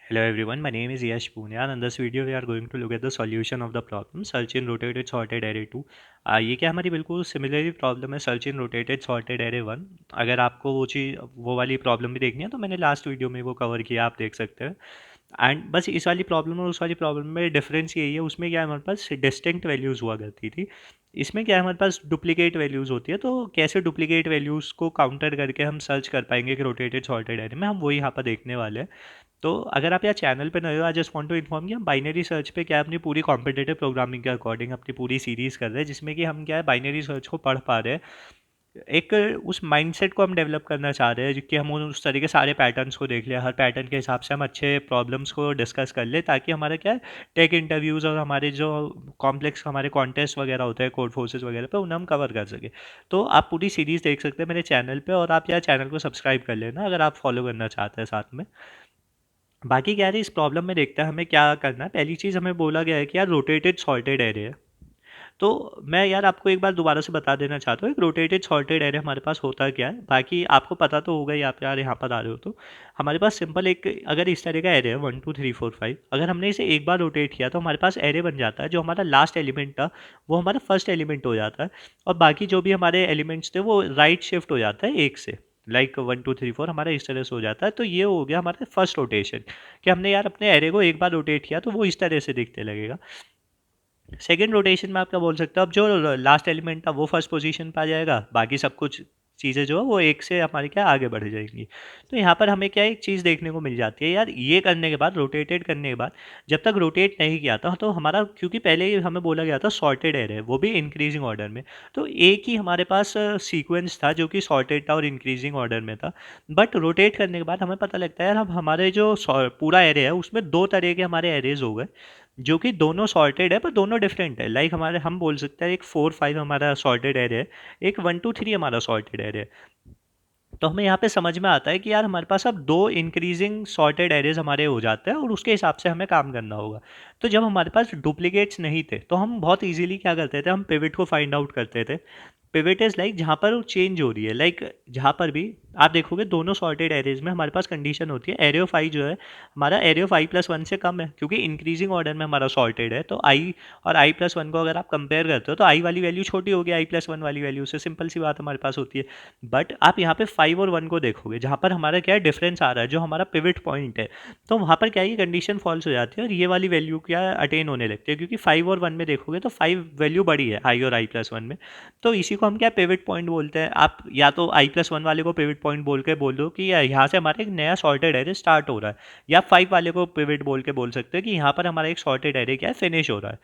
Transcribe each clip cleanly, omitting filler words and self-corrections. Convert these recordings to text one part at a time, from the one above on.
Hello everyone, my name is Yash Punya and in this video we are going to look at the solution of the problem search in rotated sorted array 2। ये क्या हमारी बिल्कुल similar problem है search in rotated sorted array 1। अगर आपको वो वाली problem भी देखनी है तो मैंने लास्ट वीडियो में वो कवर किया, आप देख सकते हैं। एंड बस इस वाली प्रॉब्लम और उस वाली प्रॉब्लम में डिफरेंस यही है, उसमें क्या है हमारे पास डिस्टिंक्ट वैल्यूज़ हुआ करती थी, इसमें क्या है हमारे पास डुप्लीकेट वैल्यूज़ होती है। तो कैसे डुप्लीकेट वैल्यूज़ को काउंटर करके हम सर्च कर पाएंगे कि रोटेटेड सॉर्टेड एरे में, हम वही यहाँ पर देखने वाले हैं। तो अगर आप यहाँ चैनल पे नए हो, I just want to inform कि हम बाइनरी सर्च पे क्या है अपनी पूरी कॉम्पिटेटिव प्रोग्रामिंग के अकॉर्डिंग अपनी पूरी सीरीज़ कर रहे हैं, जिसमें कि हम क्या है बाइनरी सर्च को पढ़ पा रहे हैं। एक उस माइंडसेट को हम डेवलप करना चाह रहे हैं कि हम उस तरह के सारे पैटर्न्स को देख लें, हर पैटर्न के हिसाब से हम अच्छे प्रॉब्लम्स को डिस्कस कर लें, ताकि हमारा क्या है टेक इंटरव्यूज़ और हमारे जो कॉम्प्लेक्स हमारे कॉन्टेस्ट वगैरह होते हैं कोड फोर्सेस वगैरह पे, उन्हें हम कवर कर सकें। तो आप पूरी सीरीज़ देख सकते हैं मेरे चैनल पे, और आप यार चैनल को सब्सक्राइब कर लेना अगर आप फॉलो करना चाहते हैं साथ में। बाकी क्या है इस प्रॉब्लम में देखते हैं हमें क्या करना है। पहली चीज़ हमें बोला गया है कि यार रोटेटेड सॉर्टेड एरे है। तो मैं यार आपको एक बार दोबारा से बता देना चाहता हूँ एक रोटेटेड सॉर्टेड एरे हमारे पास होता क्या है। बाकी आपको पता तो होगा ही, आप यार यहाँ पर आ रहे हो तो हमारे पास सिंपल एक अगर इस तरह का एरे है 1 2 3 4 5, अगर हमने इसे एक बार रोटेट किया तो हमारे पास एरे बन जाता है। जो हमारा लास्ट एलिमेंट था वो हमारा फर्स्ट एलिमेंट हो जाता है, और बाकी जो भी हमारे एलिमेंट्स थे वो राइट शिफ्ट हो जाता है एक से, लाइक 1 2 3 4 हमारा इस तरह से हो जाता है। तो ये हो गया हमारा फर्स्ट रोटेशन कि हमने यार अपने एरे को एक बार रोटेट किया तो वो इस तरह से दिखने लगेगा। सेकेंड रोटेशन में आप क्या बोल सकते हो, अब जो लास्ट एलिमेंट था वो फर्स्ट पोजीशन पे आ जाएगा, बाकी सब कुछ चीज़ें जो है वो एक से हमारी क्या आगे बढ़ जाएंगी। तो यहाँ पर हमें क्या एक चीज़ देखने को मिल जाती है यार, ये करने के बाद रोटेटेड करने के बाद जब तक रोटेट नहीं किया था तो हमारा, क्योंकि पहले ही हमें बोला गया था सॉर्टेड एरे वो भी इंक्रीजिंग ऑर्डर में, तो एक ही हमारे पास सीक्वेंस था जो कि सॉर्टेड था और इंक्रीजिंग ऑर्डर में था। बट रोटेट करने के बाद हमें पता लगता है यार अब हमारे जो पूरा एरे है उसमें दो तरह के हमारे एरेज हो गए, जो कि दोनों सॉर्टेड है पर दोनों डिफरेंट है। लाइक हमारे हम बोल सकते हैं एक 4 5 हमारा सॉर्टेड एरे है, एक 1 2 3 हमारा सॉर्टेड एरे है। तो हमें यहाँ पे समझ में आता है कि यार हमारे पास अब दो इंक्रीजिंग सॉर्टेड एरेज हमारे हो जाते हैं और उसके हिसाब से हमें काम करना होगा। तो जब हमारे पास डुप्लीकेट्स नहीं थे तो हम बहुत इजीली क्या करते थे, हम पिवट को फाइंड आउट करते थे। पिवट इज लाइक जहाँ पर वो चेंज हो रही है, लाइक जहाँ पर भी आप देखोगे दोनों सॉर्टेड एरेज में हमारे पास कंडीशन होती है एरे ऑफ आई जो है हमारा एरे ऑफ i+1 से कम है, क्योंकि इंक्रीजिंग ऑर्डर में हमारा सॉर्टेड है। तो आई और i+1 को अगर आप कंपेयर करते हो तो आई वाली वैल्यू छोटी होगी i+1 वाली वैल्यू से, सिंपल सी बात हमारे पास होती है। बट आप यहाँ पे 5 और 1 को देखोगे जहाँ पर हमारा क्या है डिफरेंस आ रहा है, जो हमारा पिवट पॉइंट है, तो वहाँ पर क्या है ये कंडीशन फॉल्स हो जाती है और ये वाली वैल्यू क्या अटेन होने लगती है, क्योंकि 5 और 1 में देखोगे तो 5 वैल्यू बड़ी है आई और i+1 में। तो इसी को हम क्या पिवट पॉइंट बोलते हैं। आप या तो i+1 वाले को पिवट पॉइंट बोल के बोल दो कि यहाँ से हमारा एक नया सॉर्टेड एरे स्टार्ट हो रहा है, या 5 वाले को पिवट बोल के बोल सकते हैं कि यहाँ पर हमारा एक सॉर्टेड एरे क्या है फिनिश हो रहा है।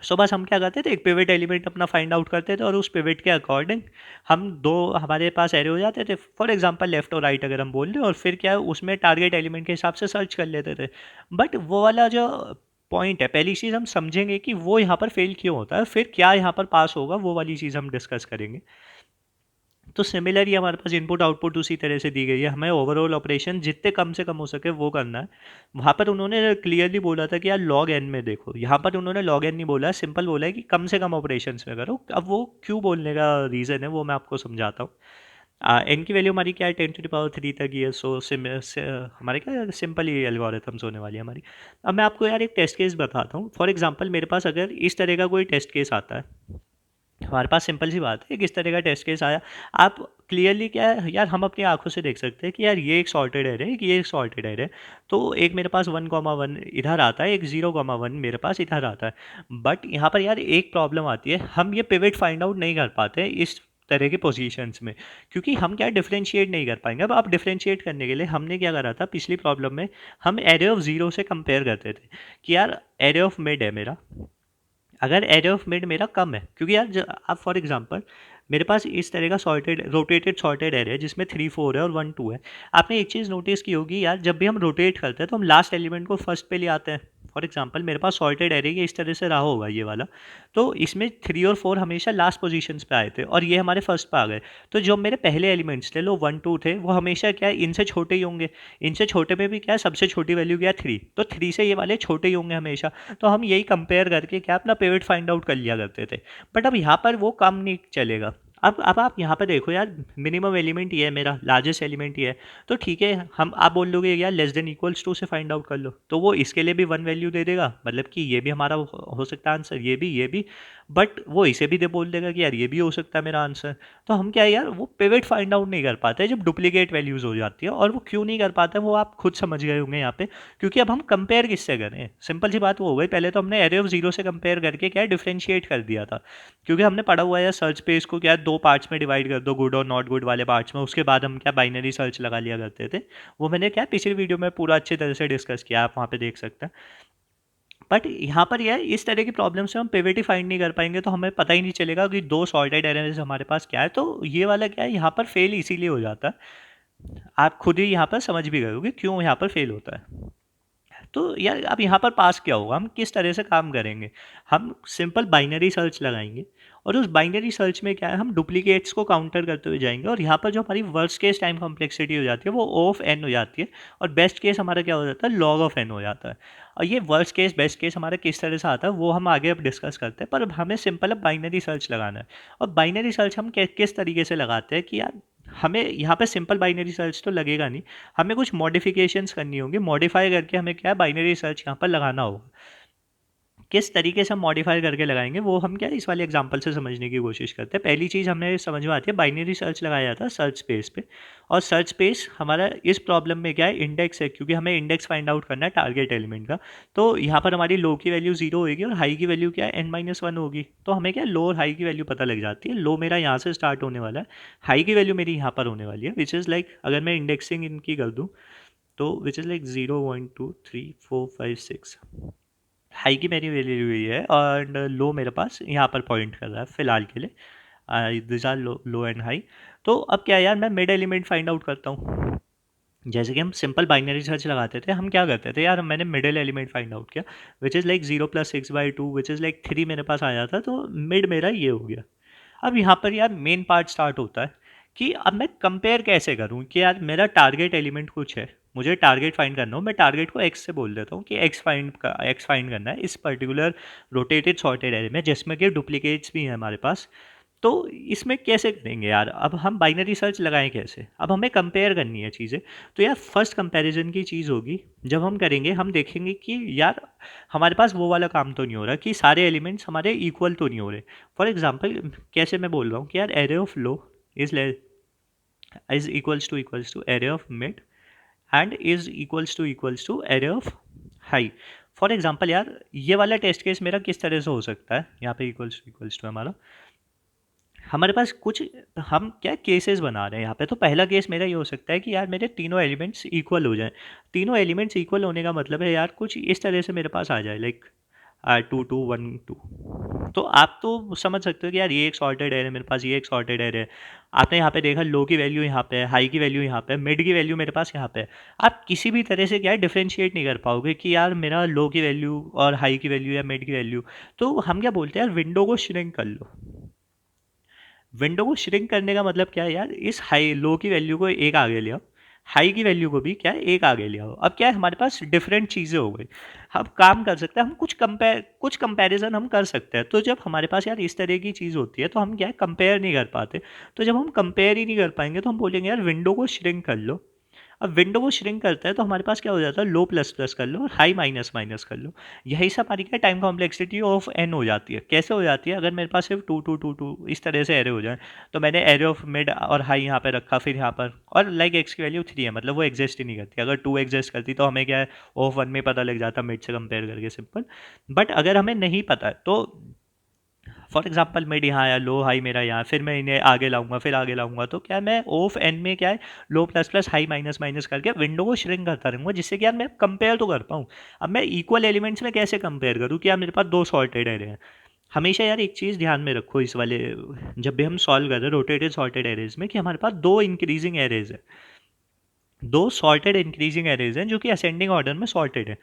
सो बस हम क्या करते थे एक पिवट एलिमेंट अपना फाइंड आउट करते थे और उस पिवट के अकॉर्डिंग हम दो हमारे पास एरे हो जाते थे, फॉर एग्जांपल लेफ्ट और राइट अगर हम बोल रहे हैं, और फिर क्या है उसमें टारगेट एलिमेंट के हिसाब से सर्च कर लेते थे। बट वो वाला जो पॉइंट है, पहली चीज़ हम समझेंगे कि वो यहाँ पर फेल क्यों होता है, फिर क्या यहाँ पर पास होगा वो वाली चीज़ हम डिस्कस करेंगे। तो सिमिलर ही हमारे पास इनपुट आउटपुट उसी तरह से दी गई है, हमें ओवरऑल ऑपरेशन जितने कम से कम हो सके वो करना है। वहाँ पर उन्होंने क्लियरली बोला था कि यार लॉग एन में देखो, यहाँ पर उन्होंने लॉग एन नहीं बोला है, सिंपल बोला है कि कम से कम ऑपरेशंस में करो। अब वो क्यों बोलने का रीज़न है वो मैं आपको समझाता हूँ। एन की वैल्यू हमारी क्या है 10⁻³ तक ही है, सो हमारे क्या सिंपल ही एल्गोरिथम्स होने वाली है हमारी। अब मैं आपको यार एक टेस्ट केस बताता हूँ। फॉर एग्जांपल मेरे पास अगर इस तरह का कोई टेस्ट केस आता है, हमारे पास सिंपल सी बात है, किस तरह का टेस्ट केस आया, आप क्लियरली क्या है यार हम अपनी आंखों से देख सकते हैं कि यार ये एक सॉर्टेड एरे है, ये एक सॉर्टेड एरे है। तो एक मेरे पास 1,1 इधर आता है, एक 0,1 मेरे पास इधर आता है। बट यहाँ पर यार एक प्रॉब्लम आती है, हम ये पिवट फाइंड आउट नहीं कर पाते इस तरह के पोजीशंस में, क्योंकि हम क्या डिफरेंशिएट नहीं कर पाएंगे। अब आप डिफरेंशिएट करने के लिए हमने क्या करा था पिछली प्रॉब्लम में, हम एरे ऑफ जीरो से कंपेयर करते थे कि यार एरे ऑफ मिड है मेरा, अगर एरे ऑफ मिड मेरा कम है, क्योंकि यार आप फॉर एग्जांपल मेरे पास इस तरह का सॉर्टेड रोटेटेड सॉर्टेड एरे है जिसमें 3 4 है और 1 2 है। आपने एक चीज़ नोटिस की होगी यार, जब भी हम रोटेट करते हैं तो हम लास्ट एलिमेंट को फर्स्ट पे ले आते हैं। फॉर एग्जांपल मेरे पास सॉर्टेड एरे ये इस तरह से रहा होगा ये वाला, तो इसमें 3 और 4 हमेशा लास्ट पोजीशंस पे आए थे और ये हमारे फर्स्ट पे आ गए। तो जो मेरे पहले एलिमेंट्स थे लो 1 2 थे, वो हमेशा क्या है इनसे छोटे ही होंगे। इनसे छोटे में भी क्या है सबसे छोटी वैल्यू क्या है 3, तो 3 से ये वाले छोटे ही होंगे हमेशा। तो हम यही कंपेयर करके क्या अपना पिवट फाइंड आउट कर लिया करते थे। बट अब यहाँ पर वो काम नहीं चलेगा। अब आप यहाँ पे देखो यार, मिनिमम एलिमेंट ये है मेरा, लार्जेस्ट एलिमेंट ये है, तो ठीक है, हम आप बोल लोगे यार लेस देन इक्वल्स टू से फाइंड आउट कर लो, तो वो इसके लिए भी वन वैल्यू दे देगा, मतलब कि ये भी हमारा हो सकता है आंसर, ये भी, बट वो इसे भी दे बोल देगा कि यार ये भी हो सकता है मेरा आंसर। तो हम क्या है यार, वो पिवट फाइंड आउट नहीं कर पाते जब डुप्लीकेट वैल्यूज हो जाती है, और वो क्यों नहीं कर पाते वो आप खुद समझ गए होंगे यहाँ पे, क्योंकि अब हम कंपेयर किससे करें, सिंपल सी बात वो हो गई, पहले तो हमने एरे ऑफ जीरो से कंपेयर करके क्या डिफरेंशिएट कर दिया था, क्योंकि हमने पढ़ा हुआ है सर्च पेज को क्या दो पार्ट्स में डिवाइड कर दो, गुड और नॉट गुड वाले पार्ट्स में, उसके बाद हम क्या बाइनरी सर्च लगा लिया करते थे। वो मैंने क्या पिछली वीडियो में पूरा अच्छी तरह से डिस्कस किया, आप वहाँ पे देख सकते हैं। बट यहाँ पर यह इस तरह की प्रॉब्लम से हम पिवट ही फाइंड नहीं कर पाएंगे, तो हमें पता ही नहीं चलेगा कि दो सॉर्टेड एरेज हमारे पास क्या है, तो ये वाला क्या है यहाँ पर फेल इसीलिए हो जाता है, आप खुद ही यहाँ पर समझ भी गए होगे क्यों यहाँ पर फेल होता है। तो यार अब यहाँ पर पास क्या होगा, हम किस तरह से काम करेंगे, हम सिंपल बाइनरी सर्च लगाएंगे, और उस बाइनरी सर्च में क्या है, हम डुप्लीकेट्स को काउंटर करते हुए जाएंगे, और यहाँ पर जो हमारी वर्स्ट केस टाइम कॉम्प्लेक्सिटी हो जाती है वो ओ ऑफ एन हो जाती है, और बेस्ट केस हमारा क्या हो जाता है, लॉग ऑफ एन हो जाता है। और ये वर्स्ट केस बेस्ट केस हमारा किस तरह से आता है वो हम आगे अब डिस्कस करते हैं, पर अब हमें सिंपल अब बाइनरी सर्च लगाना है। और बाइनरी सर्च हम किस तरीके से लगाते हैं कि यार हमें यहाँ पे सिंपल बाइनरी सर्च तो लगेगा नहीं, हमें कुछ मॉडिफिकेशंस करनी होंगी, मॉडिफाई करके हमें क्या है बाइनरी सर्च यहाँ पर लगाना होगा। किस तरीके से हम मॉडिफाई करके लगाएंगे वो हम क्या इस वाले एग्जांपल से समझने की कोशिश करते हैं। पहली चीज़ हमें समझ में आती है, बाइनरी सर्च लगाया जाता है सर्च स्पेस पे, और सर्च स्पेस हमारा इस प्रॉब्लम में क्या है, इंडेक्स है, क्योंकि हमें इंडेक्स फाइंड आउट करना है टारगेट एलिमेंट का। तो यहाँ पर हमारी लो की वैल्यू जीरो होगी और हाई की वैल्यू क्या है n-1 होगी, तो हमें क्या लो और हाई की वैल्यू पता लग जाती है। लो मेरा यहाँ से स्टार्ट होने वाला है, हाई की वैल्यू मेरी यहाँ पर होने वाली है, विच इज़ लाइक अगर मैं इंडेक्सिंग इनकी कर दूँ तो विच इज़ लाइक 0 1 2 3 4 5 6, हाई की मेरी वैल्यू हुई है, और लो मेरे पास यहाँ पर पॉइंट कर रहा है फिलहाल के लिए, this are low and high. तो अब क्या है यार, मैं मिड एलिमेंट फाइंड आउट करता हूँ, जैसे कि हम सिंपल बाइनरी सर्च लगाते थे, हम क्या करते थे यार, मैंने मिडिल एलिमेंट फाइंड आउट किया, which is like 0 + 6/2, which is like 3 मेरे पास आया था, तो मिड मेरा ये हो गया। अब यहाँ पर यार मेन पार्ट स्टार्ट होता है कि अब मैं कंपेयर कैसे करूँ कि यार मेरा टारगेट एलिमेंट कुछ है, मुझे टारगेट फाइंड करना हो, मैं टारगेट को एक्स से बोल देता हूँ कि एक्स फाइंड करना है इस पर्टिकुलर रोटेटेड सॉर्टेड एरे में, जिसमें कि डुप्लीकेट्स भी हैं हमारे पास। तो इसमें कैसे करेंगे यार, अब हम बाइनरी सर्च लगाएं कैसे, अब हमें कंपेयर करनी है चीज़ें। तो यार फर्स्ट कंपैरिजन की चीज़ होगी, जब हम करेंगे हम देखेंगे कि यार हमारे पास वो वाला काम तो नहीं हो रहा कि सारे एलिमेंट्स हमारे इक्वल तो नहीं हो रहे। फॉर एग्जांपल कैसे मैं बोल रहा हूँ कि यार array of low is is equals to array of mid and is equals to array of high. For example यार ये वाला टेस्ट केस मेरा किस तरह से हो सकता है, यहाँ पे इक्वल्स टू हमारा, हमारे पास कुछ हम क्या केसेस बना रहे हैं यहाँ पे। तो पहला केस मेरा ये हो सकता है कि यार मेरे तीनों एलिमेंट्स इक्वल हो जाएं, तीनों एलिमेंट्स इक्वल होने का मतलब है यार कुछ इस तरह से मेरे पास आ जाए, लाइक 2 2 1 2। तो आप तो समझ सकते हो कि यार ये एक सॉर्टेड एरे है मेरे पास, ये एक सॉर्टेड एरे है। आपने यहाँ पे देखा लो की वैल्यू यहाँ पे है, हाई की वैल्यू यहाँ पे है, मिड की वैल्यू मेरे पास यहाँ पे है। आप किसी भी तरह से क्या है डिफ्रेंशिएट नहीं कर पाओगे कि यार मेरा लो की वैल्यू और हाई की वैल्यू या मिड की वैल्यू। तो हम क्या बोलते हैं यार, विंडो को श्रिंक कर लो। विंडो को श्रिंक करने का मतलब क्या है यार, इस हाई लो की वैल्यू को एक आगे ले आओ, हाई की वैल्यू को भी क्या है एक आगे ले आओ। अब क्या है हमारे पास डिफरेंट चीज़ें हो गई, हम काम कर सकते हैं, हम कुछ कंपैरिजन हम कर सकते हैं। तो जब हमारे पास यार इस तरह की चीज़ होती है तो हम क्या है कंपेयर नहीं कर पाते। तो जब हम कंपेयर ही नहीं कर पाएंगे तो हम बोलेंगे यार विंडो को श्रिंक कर लो। अब विंडो को श्रिंक करता है तो हमारे पास क्या हो जाता है, लो प्लस प्लस कर लो और हाई माइनस माइनस कर लो। यही सब हमारी क्या टाइम कॉम्प्लेक्सिटी ऑफ एन हो जाती है। कैसे हो जाती है, अगर मेरे पास सिर्फ 2 2 2 2 इस तरह से एरे हो जाए, तो मैंने एरे ऑफ मिड और हाई यहाँ पे रखा, फिर यहाँ पर, और लाइक एक्स की वैल्यू 3 है, मतलब वो एग्जिस्ट ही नहीं करती। अगर 2 एग्जिस्ट करती तो हमें क्या है ऑफ 1 में पता लग जाता मिड से कंपेयर करके, सिंपल। बट अगर हमें नहीं पता है तो फॉर एग्जाम्पल मिड यहाँ आया, लो हाई मेरा यहाँ, फिर मैं इन्हें आगे लाऊंगा, फिर आगे लाऊंगा, तो क्या मैं ऑफ एन में क्या है low plus plus high minus minus करके विंडो को श्रिंक करता रहूँगा, जिससे कि यार मैं कंपेयर तो कर पाऊँ। अब मैं इक्वल एलिमेंट्स में कैसे कंपेयर करूँ कि यार मेरे पास दो सॉर्टेड एरे हैं। हमेशा यार एक चीज़ ध्यान में रखो इस वाले, जब भी हम सॉल्व कर रहे हैं रोटेटेड सॉर्टेड एरेज में, कि हमारे पास दो इंक्रीजिंग एरेज है, दो सॉर्टेड इंक्रीजिंग एरेज हैं जो कि असेंडिंग ऑर्डर में सॉर्टेड है।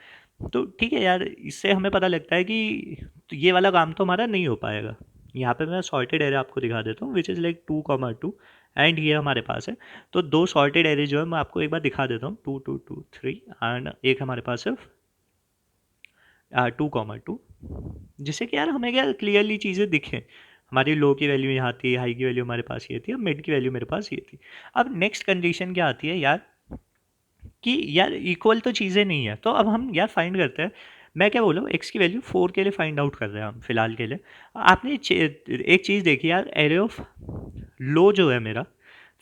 तो ठीक है यार, इससे हमें पता लगता है कि तो ये वाला काम तो हमारा नहीं हो पाएगा। यहाँ पे मैं सॉर्टेड एरे आपको दिखा देता हूँ, विच इज़ लाइक 2 2 एंड ये हमारे पास है। तो दो सॉर्टेड एरे जो है मैं आपको एक बार दिखा देता हूँ, 2 2 2 3, एंड एक हमारे पास है 2 2, जिससे कि यार हमें क्या क्लियरली चीज़ें दिखें। हमारी लो की वैल्यू यहाँ थी, हाई की वैल्यू हमारे पास ये थी, अब मिड की वैल्यू मेरे पास ये थी। अब नेक्स्ट कंडीशन क्या आती है यार, कि यार इक्वल तो चीज़ें नहीं है, तो अब हम यार फाइंड करते हैं। मैं क्या बोलूँ, एक्स की वैल्यू 4 के लिए फाइंड आउट कर रहे हैं हम फिलहाल के लिए। आपने एक चीज़ देखी यार, एरे ऑफ लो जो है मेरा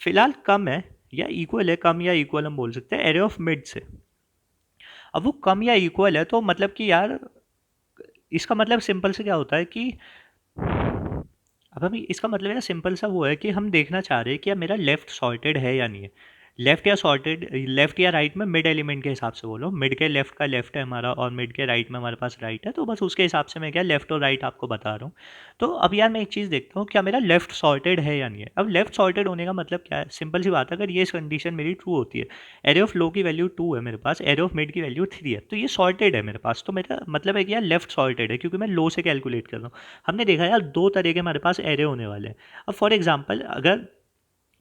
फिलहाल कम है या इक्वल है, कम या इक्वल हम बोल सकते हैं एरे ऑफ मिड से। अब वो कम या इक्वल है तो मतलब कि यार इसका मतलब सिंपल से क्या होता है कि अब हम इसका मतलब है सिंपल सा वो है कि हम देखना चाह रहे हैं कि यार मेरा लेफ्ट सॉर्टेड है या नहीं है। लेफ्ट या सॉर्टेड, लेफ्ट या राइट में मिड एलिमेंट के हिसाब से बोलो, मिड के लेफ्ट का लेफ्ट है हमारा और मिड के राइट में हमारे पास राइट है, तो बस उसके हिसाब से मैं क्या लेफ्ट और राइट आपको बता रहा हूँ। तो अब यार मैं एक चीज़ देखता हूँ क्या मेरा लेफ्ट सॉर्टेड है या नहीं है। अब लेफ्ट सॉर्टेड होने का मतलब क्या है, सिंपल सी बात है, अगर ये कंडीशन मेरी ट्रू होती है, एरे ऑफ लो की वैल्यू 2 है मेरे पास, एरे ऑफ मिड की वैल्यू 3 है, तो ये सॉर्टेड है मेरे पास, तो मेरा मतलब है कि यार लेफ्ट सॉर्टेड है क्योंकि मैं लो से कैलकुलेट कर रहा हूँ। हमने देखा यार दो तरह के हमारे पास एरे होने वाले हैं। अब फॉर एग्जांपल अगर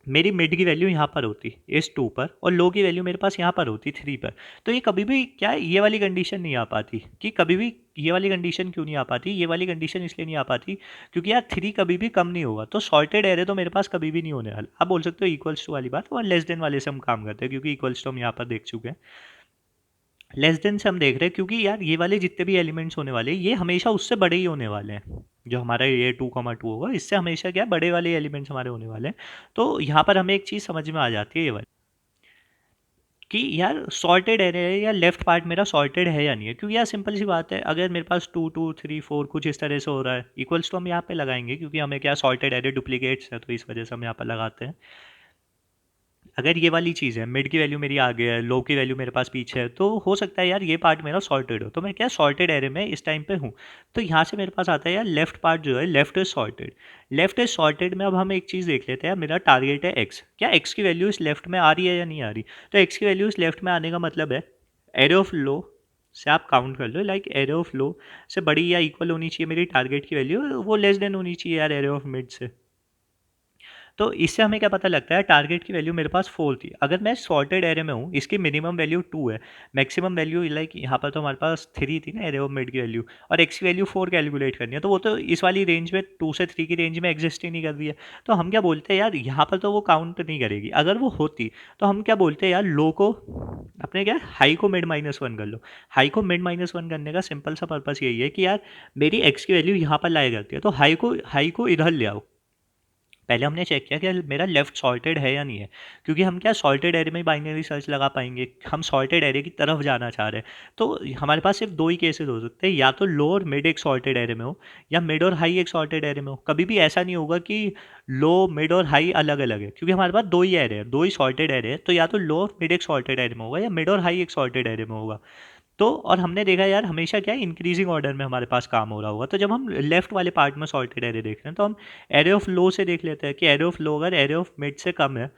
मेरी मिड की वैल्यू यहाँ पर होती इस 2 पर और लो की वैल्यू मेरे पास यहाँ पर होती 3 पर, तो ये कभी भी क्या है, ये वाली कंडीशन नहीं आ पाती कि कभी भी ये वाली कंडीशन क्यों नहीं आ पाती, ये वाली कंडीशन इसलिए नहीं आ पाती क्योंकि यार 3 कभी भी कम नहीं होगा, तो सॉर्टेड एरे तो मेरे पास कभी भी नहीं होने वाला। आप बोल सकते हो इक्वल्स टू वाली बात, और लेस देन वाले से हम काम करते हैं क्योंकि इक्वल्स टू हम यहाँ पर देख चुके हैं। लेस देन से हम देख रहे हैं क्योंकि यार ये वाले जितने भी एलिमेंट्स होने वाले हैं ये हमेशा उससे बड़े ही होने वाले हैं। जो हमारा ये 2,2 होगा इससे हमेशा क्या बड़े वाले एलिमेंट्स हमारे होने वाले हैं। तो यहाँ पर हमें एक चीज़ समझ में आ जाती है ये वाली, कि यार सॉर्टेड एरे है या लेफ्ट पार्ट मेरा सॉर्टेड है या नहीं है। क्योंकि यार सिंपल सी बात है, अगर मेरे पास 2, 2, 3, 4 कुछ इस तरह से हो रहा है, इक्वल्स तो हम यहाँ पे लगाएंगे क्योंकि हमें क्या सॉर्टेड एरे डुप्लीकेट्स है, तो इस वजह से हम यहाँ पर लगाते हैं। अगर ये वाली चीज़ है, मिड की वैल्यू मेरी आगे है, लो की वैल्यू मेरे पास पीछे है, तो हो सकता है यार ये पार्ट मेरा सॉर्टेड हो, तो मैं क्या सॉर्टेड एरे में इस टाइम पे हूँ। तो यहाँ से मेरे पास आता है यार लेफ्ट पार्ट जो है, left is sorted. Left is sorted में अब हम एक चीज़ देख लेते हैं, मेरा टारगेट है एक्स, क्या एक्स की वैल्यू इस लेफ्ट में आ रही है या नहीं आ रही। तो एक्स की वैल्यू इस लेफ्ट में आने का मतलब है एरे ऑफ लो से आप काउंट कर लो, लाइक एरे ऑफ लो से बड़ी या इक्वल होनी चाहिए मेरी टारगेट की वैल्यू, वो लेस देन होनी चाहिए यार एरे ऑफ मिड से। तो इससे हमें क्या पता लगता है, टारगेट की वैल्यू मेरे पास 4 थी। अगर मैं सॉर्टेड एरे में हूँ, इसकी मिनिमम वैल्यू 2 है, मैक्सिमम वैल्यू लाइक यहाँ पर तो हमारे पास 3 थी ना एरे ऑफ मिड की वैल्यू, और एक्स की वैल्यू 4 कैलकुलेट करनी है, तो वो तो इस वाली रेंज में 2 से 3 की रेंज में एग्जिस्ट ही नहीं कर रही है। तो हम क्या बोलते हैं यार, यहाँ पर तो वो काउंट नहीं करेगी। अगर वो होती तो हम क्या बोलते हैं यार, लो को अपने क्या हाई को मिड -1 कर लो। हाई को मिड -1 करने का सिंपल सा पर्पस यही है कि यार मेरी एक्स की वैल्यू यहाँ पर लाया करती है, तो हाई को इधर ले आओ। पहले हमने चेक किया कि मेरा लेफ्ट सॉर्टेड है या नहीं है, क्योंकि हम क्या सॉर्टेड एरे में ही बाइनरी सर्च लगा पाएंगे, हम सॉर्टेड एरे की तरफ जाना चाह रहे हैं। तो हमारे पास सिर्फ दो ही केसेस हो सकते हैं, या तो लो और मिड एक सॉर्टेड एरे में हो, या मिड और हाई एक सॉर्टेड एरे में हो। कभी भी ऐसा नहीं होगा कि लो मिड और हाई अलग अलग है, क्योंकि हमारे पास दो ही एरे है, दो ही सॉर्टेड एरे है, तो या तो लो और मिड एक सॉर्टेड एरे में होगा या मिड और हाई एक सॉर्टेड एरे में होगा। तो और हमने देखा यार हमेशा क्या है, इंक्रीजिंग ऑर्डर में हमारे पास काम हो रहा होगा। तो जब हम लेफ्ट वाले पार्ट में सॉर्टेड एरे देख रहे हैं तो हम एरे ऑफ लो से देख लेते हैं कि एरे ऑफ लो अगर एरे ऑफ मिड से कम है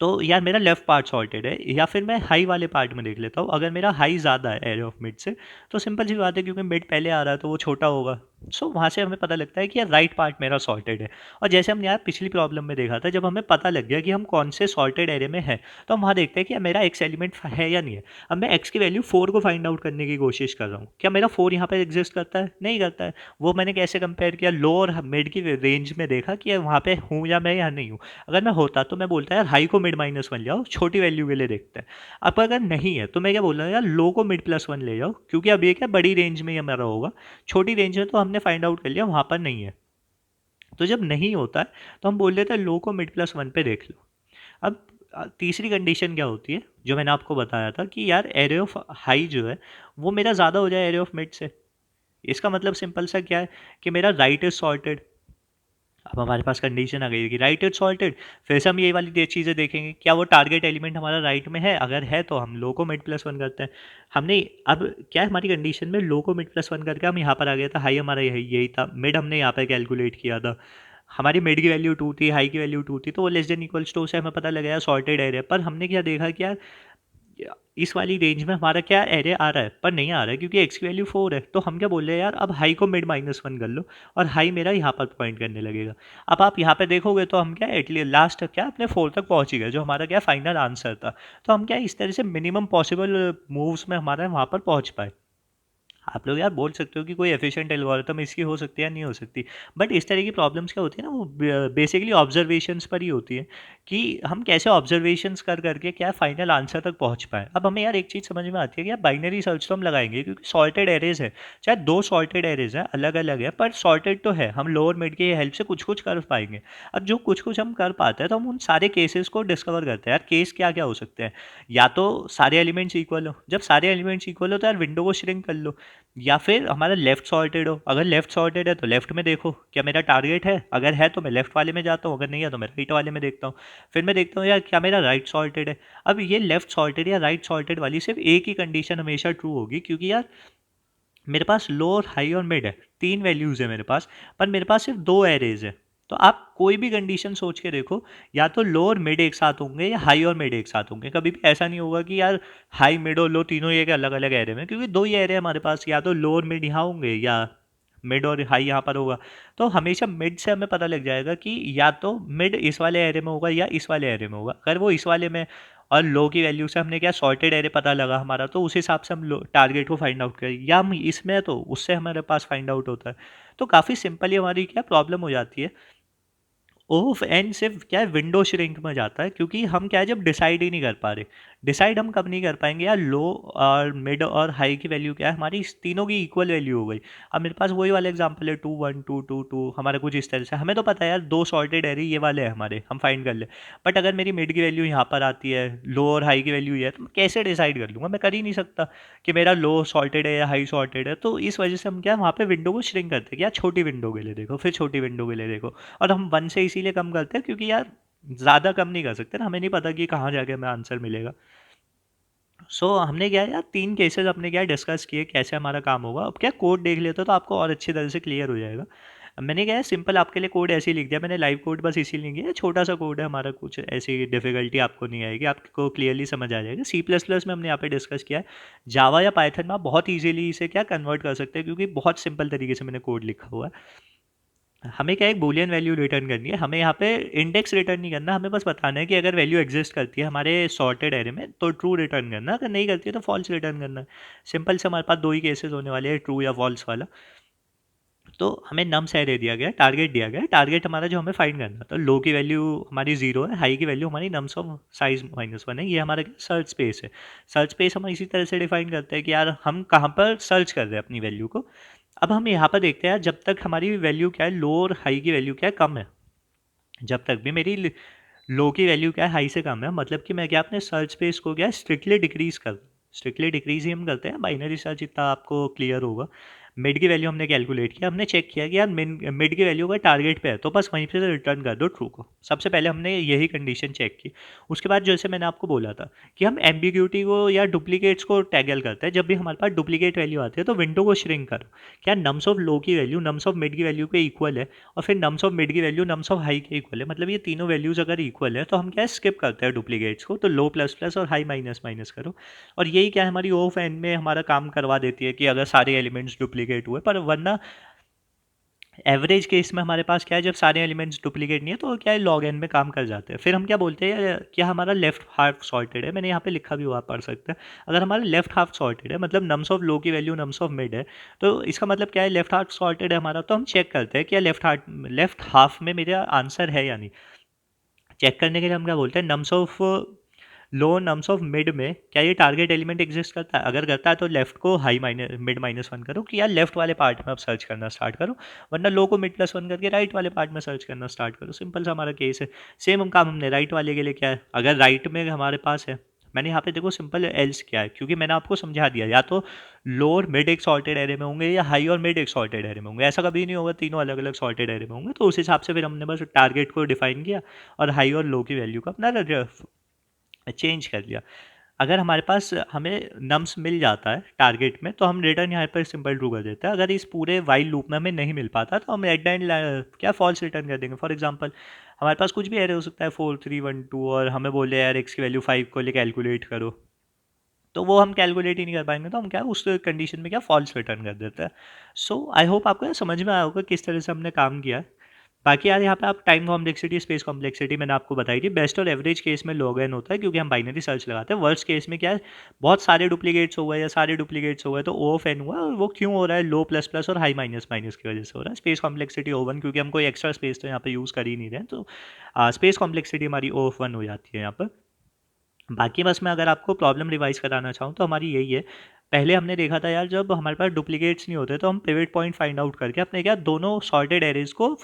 तो यार मेरा लेफ्ट पार्ट सॉर्टेड है। या फिर मैं हाई वाले पार्ट में देख लेता हूँ, अगर मेरा हाई ज़्यादा है एरे ऑफ मिड से, तो सिंपल सी बात है क्योंकि मिड पहले आ रहा है तो वो छोटा होगा। सो वहाँ से हमें पता लगता है कि यार राइट पार्ट मेरा सॉर्टेड है। और जैसे हमने यार पिछली प्रॉब्लम में देखा था, जब हमें पता लग गया कि हम कौन से सॉर्टेड एरे में है, तो हम वहाँ देखते हैं कि यार मेरा एक्स एलिमेंट है या नहीं है। अब मैं एक्स की वैल्यू 4 को फाइंड आउट करने की कोशिश कर रहा हूँ, क्या मेरा 4 यहाँ पर एग्जिस्ट करता है, नहीं करता है। वो मैंने कैसे कंपेयर किया, लो और मिड की रेंज में देखा कि यार वहाँ पे हूँ या मैं यहाँ नहीं हूँ। अगर मैं होता तो मैं बोलता यार हाई को मिड -1 जाओ, छोटी वैल्यू के लिए देखते हैं। अब अगर नहीं है तो मैं क्या बोल रहा हूँ यार लो को मिड +1 ले जाओ, क्योंकि अब ये क्या बड़ी रेंज में ही हमारा होगा, छोटी रेंज में तो हमने फाइंड आउट कर लिया वहाँ पर नहीं है। तो जब नहीं होता है तो हम बोल देते हैं लो को मिड +1 पे देख लो। अब तीसरी कंडीशन क्या होती है, जो मैंने आपको बताया था कि यार एरे ऑफ हाई जो है वो मेरा ज़्यादा हो जाए एरे ऑफ मिड से। इसका मतलब सिंपल सा क्या है कि मेरा राइट इज सॉर्टेड। अब हमारे पास कंडीशन आ गई कि राइट इज सॉर्टेड, फिर से हम ये वाली चीज़ें देखेंगे, क्या वो टारगेट एलिमेंट हमारा राइट में है, अगर है तो हम लो को मिड +1 करते हैं। हमने अब क्या है, हमारी कंडीशन में लो को मिड +1 करके हम यहाँ पर आ गया था, हाई हमारा यही था, मिड हमने यहाँ पर कैलकुलेट किया था, हमारी मिड की वैल्यू 2 थी, हाई की वैल्यू 2 थी, तो वो लेस देन इक्वल्स टू से हमें पता लगा सॉर्टेड एरिया। पर हमने क्या देखा कि यार इस वाली रेंज में हमारा क्या एरे आ रहा है, पर नहीं आ रहा है क्योंकि एक्स की वैल्यू 4 है। तो हम क्या बोल रहे हैं यार, अब हाई को मिड -1 कर लो और हाई मेरा यहाँ पर पॉइंट करने लगेगा। अब आप यहाँ पे देखोगे तो हम क्या एटलीस्ट लास्ट क्या अपने 4 तक पहुँच ही गए, जो हमारा क्या फाइनल आंसर था। तो हम क्या इस तरह से मिनिमम पॉसिबल मूव्स में हमारा वहाँ पर पहुँच पाए। आप लोग यार बोल सकते हो कि कोई एफिशिएंट एल्गोरिथम इसकी हो सकती है या नहीं हो सकती, बट इस तरह की प्रॉब्लम्स क्या होती है ना, वो बेसिकली ऑब्जर्वेशंस पर ही होती है कि हम कैसे ऑब्जर्वेशंस कर करके क्या फाइनल आंसर तक पहुंच पाए। अब हमें यार एक चीज़ समझ में आती है कि यार बाइनरी सर्च तो हम लगाएंगे क्योंकि सॉर्टेड एरेज है, चाहे दो सॉर्टेड एरेज है अलग अलग है पर सॉर्टेड तो है, हम लोअर मिड की हेल्प से कुछ कुछ कर पाएंगे। अब जो कुछ कुछ हम कर पाते हैं तो हम उन सारे केसेस को डिस्कवर करते हैं। यार केस क्या क्या हो सकते हैं, या तो सारे एलिमेंट्स इक्वल हो, जब सारे एलिमेंट्स इक्वल हो तो यार विंडो को श्रिंक कर लो, या फिर हमारा लेफ्ट सॉर्टेड हो। अगर लेफ्ट सॉर्टेड है तो लेफ्ट में देखो क्या मेरा टारगेट है, अगर है तो मैं लेफ्ट वाले में जाता हूँ, अगर नहीं है तो मैं राइट वाले में देखता हूँ। फिर मैं देखता हूँ यार क्या मेरा राइट सॉर्टेड है। अब ये लेफ्ट सॉर्टेड या राइट सॉर्टेड वाली सिर्फ एक ही कंडीशन हमेशा ट्रू होगी, क्योंकि यार मेरे पास लो और हाई और मिड है, तीन वैल्यूज है मेरे पास, पर मेरे पास सिर्फ दो एरेज है। तो आप कोई भी कंडीशन सोच के देखो, या तो लो और मिड एक साथ होंगे या हाई और मिड एक साथ होंगे। कभी भी ऐसा नहीं होगा कि यार हाई मिड और लो तीनों एक अलग अलग एरे में, क्योंकि दो ही एरे हमारे पास, या तो लो और मिड यहाँ होंगे या मिड और हाई यहाँ पर होगा। तो हमेशा मिड से हमें पता लग जाएगा कि या तो मिड इस वाले एरे में होगा या इस वाले एरे में होगा। अगर वो इस वाले में, और लो की वैल्यू से हमने क्या सॉर्टेड एरे पता लगा हमारा, तो उस हिसाब से हम टारगेट को फाइंड आउट करें, या हम इसमें तो उससे हमारे पास फाइंड आउट होता है। तो काफ़ी सिंपली हमारी क्या प्रॉब्लम हो जाती है। ओफ एन सिर्फ क्या है विंडो श्रिंक में जाता है, क्योंकि हम क्या है जब डिसाइड ही नहीं कर पा रहे। डिसाइड हम कब नहीं कर पाएंगे यार, लो और मिड और हाई की वैल्यू क्या है हमारी, इस तीनों की इक्वल वैल्यू हो गई। अब मेरे पास वही वाला एग्जांपल है 2 1 2 2 2, हमारा कुछ इस तरह से, हमें तो पता है यार दो सॉर्टेड एरे ये वाले हैं हमारे, हम फाइंड कर ले। बट अगर मेरी मिड की वैल्यू यहाँ पर आती है, लो और हाई की वैल्यू ये है, तो मैं कैसे डिसाइड कर लूँगा, मैं कर ही नहीं सकता कि मेरा लो सॉर्टेड है या हाई सॉर्टेड है। तो इस वजह से हम क्या वहाँ पे विंडो को श्रिंक करते हैं कि यार छोटी विंडो के लिए देखो, फिर छोटी विंडो के लिए देखो। और हम वन से इसीलिए कम करते हैं क्योंकि यार ज़्यादा कम नहीं कर सकते ना, हमें नहीं पता कि कहाँ जाके हमें आंसर मिलेगा। हमने क्या है यार तीन केसेस अपने क्या डिस्कस किए कैसे हमारा काम होगा। अब क्या कोड देख लेते तो आपको और अच्छी तरह से क्लियर हो जाएगा। मैंने क्या है सिंपल आपके लिए कोड ऐसे ही लिख दिया, मैंने लाइव कोड बस इसीलिए नहीं किया, छोटा सा कोड है हमारा, कुछ ऐसी डिफिकल्टी आपको नहीं आएगी, आपको क्लियरली समझ आ जाएगा। सी प्लस प्लस में हमने यहाँ पे डिस्कस किया है, जावा या पाइथन में आप बहुत ईजिली इसे क्या कन्वर्ट कर सकते हैं, क्योंकि बहुत सिंपल तरीके से मैंने कोड लिखा हुआ है। हमें क्या एक बूलियन वैल्यू रिटर्न करनी है, हमें यहाँ पे इंडेक्स रिटर्न नहीं करना, हमें बस बताना है कि अगर वैल्यू एग्जिस्ट करती है हमारे सॉर्टेड एरे में तो ट्रू रिटर्न करना, अगर नहीं करती है तो फॉल्स रिटर्न करना है। सिंपल से हमारे पास दो ही केसेस होने वाले हैं, ट्रू या फॉल्स वाला। तो हमें नम्स एरे दिया गया है, टारगेट दिया गया है, टारगेट हमारा जो हमें फाइंड करना है, तो लो की वैल्यू हमारी 0 है, हाई की वैल्यू हमारी नम्स ऑफ साइज -1 है, ये हमारा सर्च स्पेस है। सर्च स्पेस हम इसी तरह से डिफाइन करते हैं कि यार हम कहाँ पर सर्च कर रहे हैं अपनी वैल्यू को। अब हम यहाँ पर देखते हैं जब तक हमारी वैल्यू क्या है, लो और हाई की वैल्यू क्या है कम है, जब तक भी मेरी लो की वैल्यू क्या है हाई से कम है, मतलब कि मैं क्या अपने सर्च स्पेस को क्या स्ट्रिक्टली डिक्रीज कर, स्ट्रिक्टली डिक्रीज ही हम करते हैं, बाइनरी सर्च इतना आपको क्लियर होगा। मिड की वैल्यू हमने कैलकुलेट किया, हमने चेक किया कि यार मिड की वैल्यू का टारगेट पे है तो बस वहीं से रिटर्न कर दो ट्रू को। सबसे पहले हमने यही कंडीशन चेक की। उसके बाद जैसे मैंने आपको बोला था कि हम एम्बिग्यूटी को या डुप्लीकेट्स को टैगल करते हैं, जब भी हमारे पास डुप्लीकेट वैल्यू आती है तो विंडो को श्रिंक करो। क्या नम्स ऑफ लो की वैल्यू नम्स ऑफ मिड की वैल्यू के इक्वल है, और फिर नम्स ऑफ मिड की वैल्यू नम्स ऑफ हाई के इक्वल है, मतलब ये तीनों वैल्यूज अगर इक्वल है तो हम क्या स्किप करते हैं डुप्लीकेट्स को, तो लो प्लस प्लस और हाई माइनस माइनस करो। और यही क्या है हमारी ऑफ एंड में हमारा काम करवा देती है कि अगर सारे एलिमेंट्स डुप्लीकेट हुए, पर वरना एवरेज केस में हमारे पास क्या है जब सारे एलिमेंट्स डुप्लीकेट नहीं है तो क्या है लॉग एन में काम कर जाते हैं। फिर हम क्या बोलते हैं क्या हमारा लेफ्ट हाफ सॉर्टेड है, मैंने यहाँ पे लिखा भी हुआ आप पढ़ सकते हैं। अगर हमारा लेफ्ट हाफ सॉर्टेड है मतलब नम्स ऑफ लो की वैल्यू नम्स ऑफ मिड है, तो इसका मतलब क्या है लेफ्ट हाफ सॉर्टेड है हमारा, तो हम चेक करते हैं क्या लेफ्ट हाफ में मेरा आंसर है या नहीं। चेक करने के लिए हम क्या बोलते हैं nums of low nums of mid में क्या ये टारगेट एलिमेंट एग्जिस्ट करता है, अगर करता है तो लेफ्ट को हाई माइनस मिड -1 करो कि यार लेफ्ट वाले पार्ट में अब सर्च करना स्टार्ट करो, वरना लो को मिड +1 करके राइट वाले पार्ट में सर्च करना स्टार्ट करो। सिंपल सा हमारा केस है। सेम हम काम हमने राइट वाले के लिए क्या है, अगर राइट में हमारे पास है, मैंने यहाँ पे देखो सिंपल एल्स क्या है, क्योंकि मैंने आपको समझा दिया या तो लो और मिड एक सॉर्टेड एरे में होंगे या हाई और मिड एक सॉर्टेड एरे में होंगे, ऐसा कभी नहीं होगा तीनों अलग अलग सॉर्टेड एरे में होंगे। तो उस हिसाब से फिर हमने बस टारगेट को डिफाइन किया और हाई और लो की वैल्यू को अपना चेंज कर लिया। अगर हमारे पास हमें नम्स मिल जाता है टारगेट में तो हम रिटर्न यहाँ पर सिंपल ट्रू कर देते हैं। अगर इस पूरे वाइल लूप में हमें नहीं मिल पाता तो हम एट द एंड क्या फॉल्स रिटर्न कर देंगे। फॉर एग्जांपल हमारे पास कुछ भी एरे हो सकता है 4 3 1 2, और हमें बोले यार एक्स की वैल्यू 5 को लिए कैलकुलेट करो, तो वो हम कैलकुलेट ही नहीं कर पाएंगे, तो हम क्या उस कंडीशन में क्या फॉल्स रिटर्न कर देते हैं। सो आई होप आपको समझ में आया होगा किस तरह से हमने काम किया है। बाकी यार यहाँ पे आप टाइम कॉम्प्लेक्सिटी, स्पेस कॉम्प्लेक्सिटी मैंने आपको बताई थी। बेस्ट और एवरेज केस में log n होता है क्योंकि हम बाइनरी सर्च लगाते हैं। वर्स्ट केस में क्या है, बहुत सारे डुप्लीकेट्स हो गए या सारे डुप्लीकेट्स हो गए तो O ऑफ n हुआ, और वो क्यों हो रहा है, लो प्लस प्लस और हाई माइनस माइनस की वजह से हो रहा है। स्पेस कॉम्प्लेक्सिटी O1 क्योंकि हम कोई एक्स्ट्रा स्पेस तो यहाँ पे यूज़ कर ही नहीं रहे हैं, तो स्पेस कॉम्प्लेक्सिटी हमारी O ऑफ 1 हो जाती है यहाँ पर। बाकी बस मैं अगर आपको प्रॉब्लम रिवाइज कराना चाहूँ तो हमारी यही है। पहले हमने देखा था यार, जब हमारे पास डुप्लीकेट्स नहीं होते तो हम पिवट पॉइंट फाइंड आउट करके अपने क्या दोनों सॉर्टेड एरेज को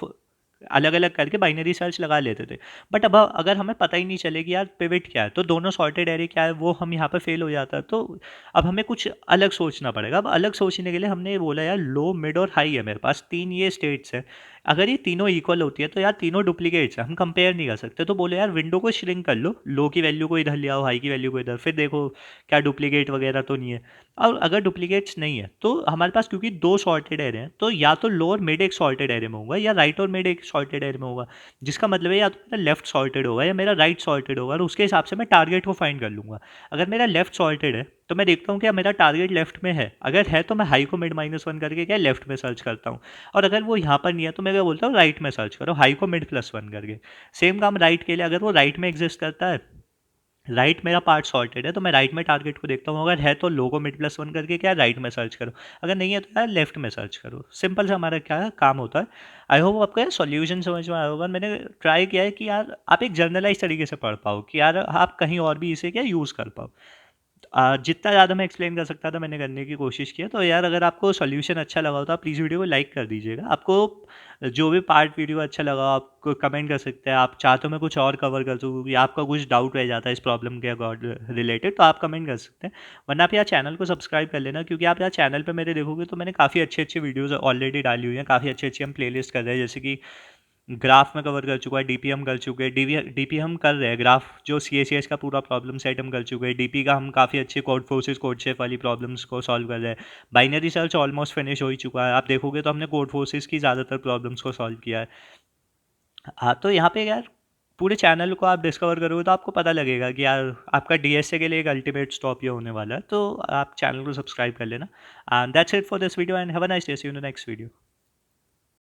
अलग अलग करके बाइनरी सर्च लगा लेते थे। बट अब अगर हमें पता ही नहीं चले कि यार पिवट क्या है, तो दोनों सॉर्टेड एरे क्या है, वो हम यहाँ पर फेल हो जाता है। तो अब हमें कुछ अलग सोचना पड़ेगा। अब अलग सोचने के लिए हमने ये बोला यार, लो मिड और हाई है मेरे पास, तीन ये स्टेट्स है। अगर ये तीनों इक्वल होती है तो यार तीनों डुप्लीकेट्स हैं, हम कंपेयर नहीं कर सकते। तो बोले यार विंडो को श्रिंक कर लो की वैल्यू को इधर ले आओ, हाई की वैल्यू को इधर, फिर देखो क्या डुप्लीकेट वगैरह तो नहीं है। और अगर डुप्लीकेट्स नहीं है तो हमारे पास क्योंकि दो सॉर्टेड एरे हैं, तो या तो लो और मिड एक सॉर्टेड एरे में होगा या राइट और मिड एक सॉर्टेड एरे में होगा। जिसका मतलब है या तो मेरा लेफ्ट सॉर्टेड होगा या मेरा राइट सॉर्टेड होगा, और उसके हिसाब से मैं टारगेट को फाइंड कर लूँगा। अगर मेरा लेफ्ट सॉर्टेड है तो मैं देखता हूँ कि मेरा टारगेट लेफ्ट में है, अगर है तो मैं हाई को मिड -1 करके क्या लेफ्ट में सर्च करता हूँ। और अगर वो यहाँ पर नहीं है तो मैं क्या बोलता हूँ, राइट में सर्च करो, हाई को मिड +1 करके। सेम काम राइट के लिए, अगर वो राइट में एग्जिस्ट करता है, राइट मेरा पार्ट सॉर्टेड है, तो मैं राइट में टारगेट को देखता हूँ, अगर है तो लो को मिड+1 करके क्या राइट में सर्च करो, अगर नहीं है तो यार लेफ्ट में सर्च करो। सिंपल से हमारा क्या है, काम होता है। आई होप आपको यार सॉल्यूशन समझ में आया होगा। मैंने ट्राई किया है कि यार आप एक जर्नलाइज तरीके से पढ़ पाओ, कि यार आप कहीं और भी इसे क्या यूज़ कर पाओ। जितना ज़्यादा मैं एक्सप्लेन कर सकता था मैंने करने की कोशिश की है। तो यार अगर आपको सॉल्यूशन अच्छा लगा हो तो आप प्लीज़ वीडियो को लाइक कर दीजिएगा। आपको जो भी पार्ट वीडियो अच्छा लगा आप कमेंट कर सकते हैं। आप चाहते हो मैं कुछ और कवर कर दूँ या आपका कुछ डाउट रह जाता है इस प्रॉब्लम के रिलेटेड, तो आप कमेंट कर सकते हैं। वरना आप यार चैनल को सब्सक्राइब कर लेना, क्योंकि आप यार चैनल पे मेरे देखोगे तो मैंने काफ़ी अच्छे अच्छे वीडियोज़ ऑलरेडी डाली हुई हैं। काफ़ी अच्छी अच्छी हम प्लेलिस्ट कर रहे हैं, जैसे कि ग्राफ में कवर कर चुका है, डीपीएम कर चुके हैं, डीपीएम कर रहे हैं, ग्राफ जो सीएसीएस का पूरा प्रॉब्लम सेट हम कर चुके हैं, डीपी का हम काफ़ी अच्छे कोड फोर्सेस कोड शेप वाली प्रॉब्लम्स को सॉल्व कर रहे हैं। बाइनरी सर्च ऑलमोस्ट फिनिश हो ही चुका है, आप देखोगे तो हमने कोड फोर्सेस की ज़्यादातर प्रॉब्लम्स को सॉल्व किया है। हाँ, तो यहाँ पे यार पूरे चैनल को आप डिस्कवर करोगे तो आपको पता लगेगा कि यार आपका डीएसए के लिए एक अल्टीमेट स्टॉप ये होने वाला है। तो आप चैनल को सब्सक्राइब कर लेना। And that's it for this video, and have a nice day, see you in the next video.